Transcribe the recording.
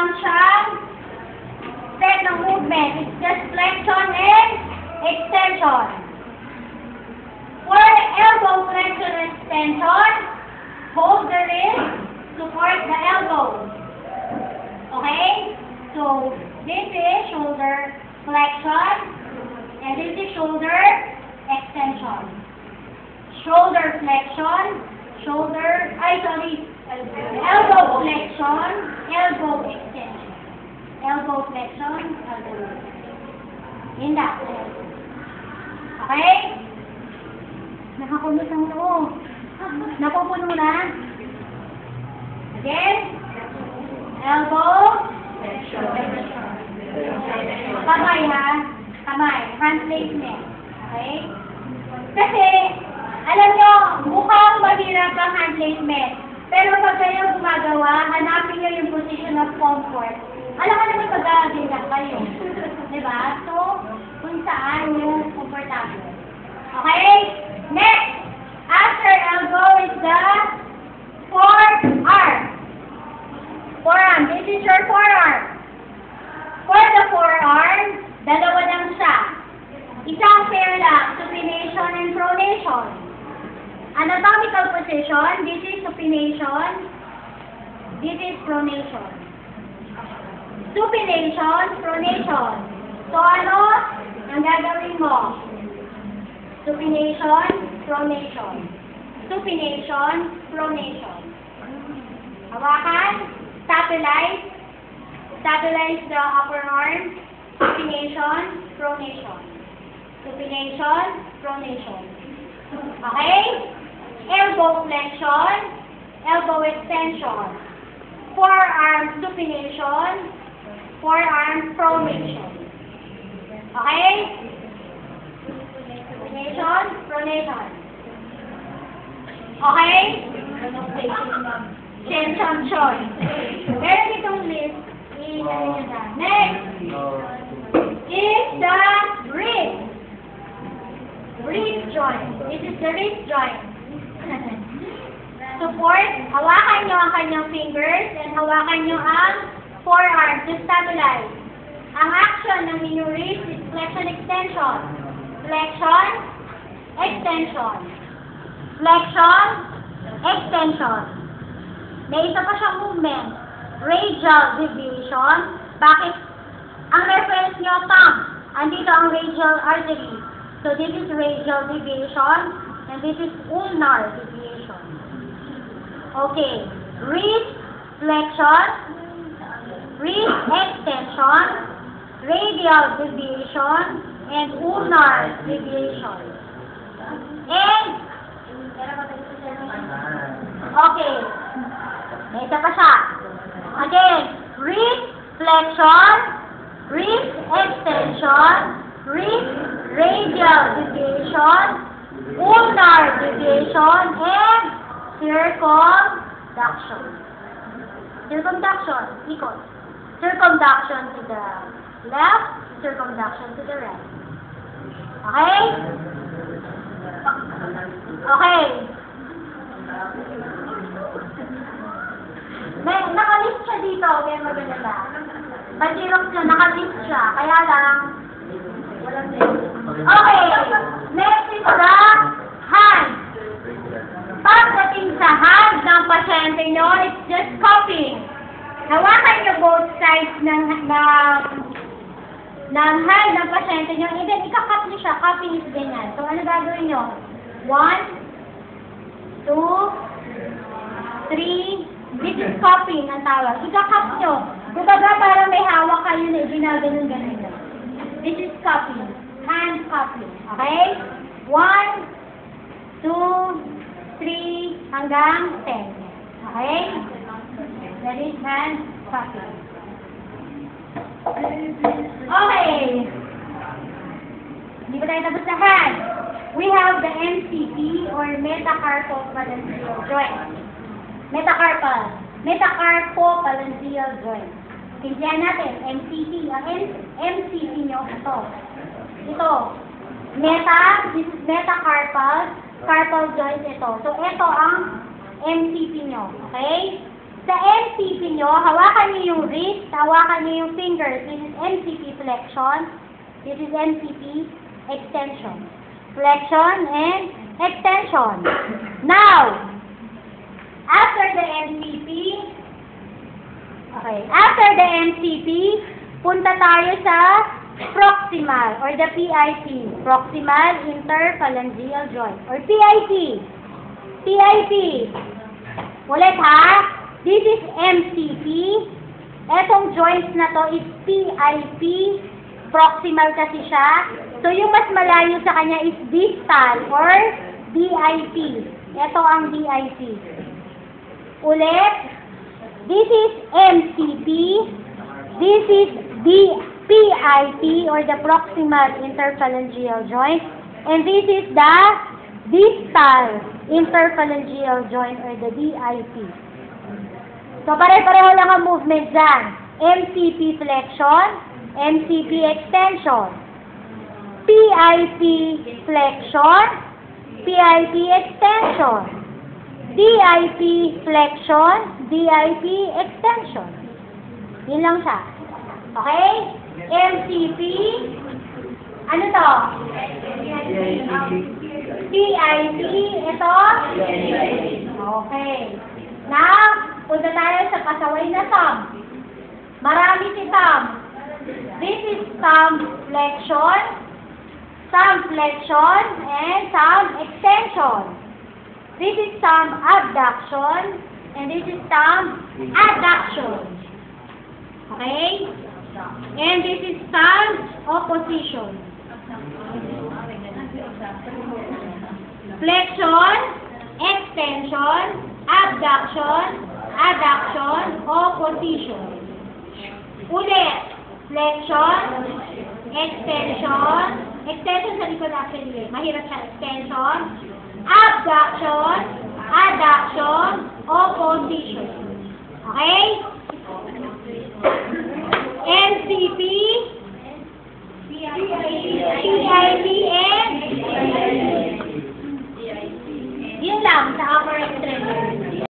lang siyang set ng movement. It's just flexion and extension. For elbow flexion and extension, hold the wrist, support the elbow. Okay? So, this is shoulder flexion, and this is shoulder extension. Shoulder flexion, elbow flexion, elbow extension. Elbow flexion, elbow extension. In that way. Okay? Nakakulit ang loob. Napupuno na. Again. Elbow. Kamay ha. Kamay. Hand placement. Okay? Kasi, alam nyo, mukhang mahirap ang hand placement. Pero pag kayo gumagawa, hanapin nyo yung position of comfort. Alam ka naman pag-aagilag kayo. Diba? So, kung saan yung comfortable. Okay? Next, after elbow is the forearm. Forearm. This is your forearm. For the forearm, dalawa lang siya. Isang pair lang, supination and pronation. Anatomical position, this is supination. This is pronation. Supination, pronation. So ano ang gagawin mo? Supination, pronation. Supination, pronation. Hawakan, stabilize. Stabilize the upper arm. Supination, pronation. Supination, pronation. Okay? Elbow flexion, elbow extension. Forearm supination, forearm pronation. Okay? Supination, pronation. Okay? Tension. Meron itong list. Next is the wrist. Wrist joint. This is the wrist joint. Support. Hawakan nyo ang kanyang fingers and hawakan nyo ang forearm to stabilize. Ang action ng inyong wrist is flexion, extension. Flexion, extension. Flexion, extension. May isa pa siyang movement. Radial deviation. Bakit? Ang reference nyo, thumb. Andito ang radial artery. So this is radial deviation and this is ulnar deviation. Okay. Wrist flexion, wrist extension, radial deviation, and ulnar deviation. And okay. May isa pa siya. Again, wrist flexion, wrist extension, wrist radial deviation, ulnar deviation, and circumduction. Circumduction, ikot. Circumduction to the left, circumduction to the right. Okay? Okay. Nakalist siya dito, kaya maganda. Pag-irok siya, nakalist siya. Kaya lang, okay. Next is the hand. Pagdating sa hand ng pasyente nyo, it's just cupping. Hawakan nyo both sides ng hand ng pasyente nyo. And then, ika-cup nyo siya. Cupping is ganyan. So, ano gagawin nyo? 1, 2, 3. This is cupping ang tawag. Ika-cup nyo. Kumbaga, parang may hawak kayo na ginaganon-ganon. This is cupping. Hand cupping. Okay? 1, 2, 3, hanggang 10. Okay? That is hand cupping. Okay. Hindi pa tayo tapos sa hand. We have the MCP or metacarpophalangeal joint. Metacarpophalangeal joint. Tingnan natin, MCP. Ang MCP nyo, ito. Ito. This is metacarpal. Carpal joint ito. So, ito ang MCP nyo. Okay? Sa MCP nyo, hawakan nyo yung wrist, hawakan nyo yung fingers. This is MCP flexion. This is MCP extension. Flexion and extension. Now, after the MCP, punta tayo sa proximal or the PIP, proximal interphalangeal joint or PIP. PIP. Ulit ha. This is MCP. Etong joints na to is PIP. Proximal kasi siya. So, yung mas malayo sa kanya is distal or DIP. Ito ang DIP. Ulit. This is MCP. This is PIP or the proximal interphalangeal joint. And this is the distal interphalangeal joint or the DIP. So, pare-pareho lang ang movement dyan. MCP flexion, MCP extension. PIP flexion, PIP extension. DIP flexion, DIP extension. Yun lang siya. Okay? MCP, ano to? PIP, ito? Okay. Now, punta tayo sa pasaway na thumb. Marami si thumb. This is thumb flexion, and thumb extension. This is thumb abduction, and this is thumb adduction. Okay? And this is thumb opposition. Flexion, extension, abduction, adduction, opposition. Ulit. Flexion, extension, extension sa likod actually. Mahirap siya. Extension, abduction, adduction, opposition. Okay? MCP, PIP,